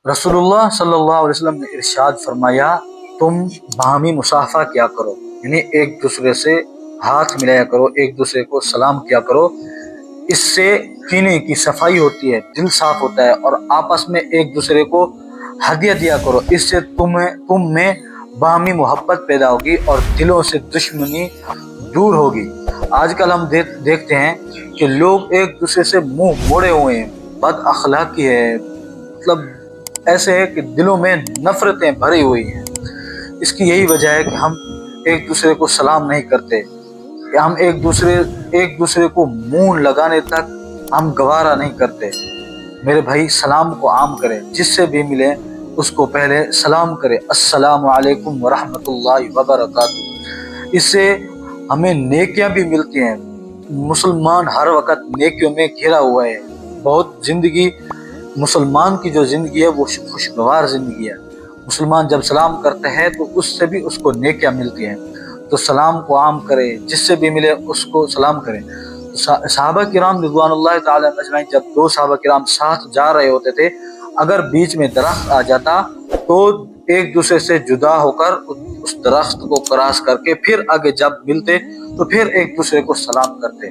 रसूलुल्लाह सल्लल्लाहु अलैहि वसल्लम ने इरशाद फरमाया, तुम बाहमी मुसाफा किया करो, यानी एक दूसरे से हाथ मिलाया करो, एक दूसरे को सलाम किया करो। इससे सीने की सफाई होती है, दिल साफ होता है, और आपस में एक दूसरे को हदिया दिया करो। इससे तुम में बाहमी मोहब्बत पैदा होगी और दिलों से दुश्मनी दूर होगी। आजकल हम देखते हैं कि लोग एक दूसरे से मुंह मोड़े हुए हैं, बद अखलाकी है, मतलब ऐसे है कि दिलों में नफरतें भरी हुई हैं। इसकी यही वजह है कि हम एक दूसरे को सलाम नहीं करते, या हम एक दूसरे को मुंह लगाने तक हम गवारा नहीं करते। मेरे भाई, सलाम को आम करें, जिससे भी मिले उसको पहले सलाम करें, अस्सलामु अलैकुम व रहमतुल्लाहि व बरकातुहू। इससे हमें नेकियां भी मिलती हैं। मुसलमान हर वक्त नेकियों में घिरा हुआ है। बहुत जिंदगी, मुसलमान की जो ज़िंदगी है वो खुशगवार ज़िंदगी है। मुसलमान जब सलाम करते हैं तो उससे भी उसको नेकियां मिलती हैं। तो सलाम को आम करें, जिससे भी मिले उसको सलाम करें। सहाबा किराम रिज़वानुल्लाह ताला अजमईन, जब दो सहाबा किराम साथ जा रहे होते थे, अगर बीच में दरख्त आ जाता तो एक दूसरे से जुदा होकर उस दरख्त को क्रॉस करके फिर आगे जब मिलते तो फिर एक दूसरे को सलाम करते।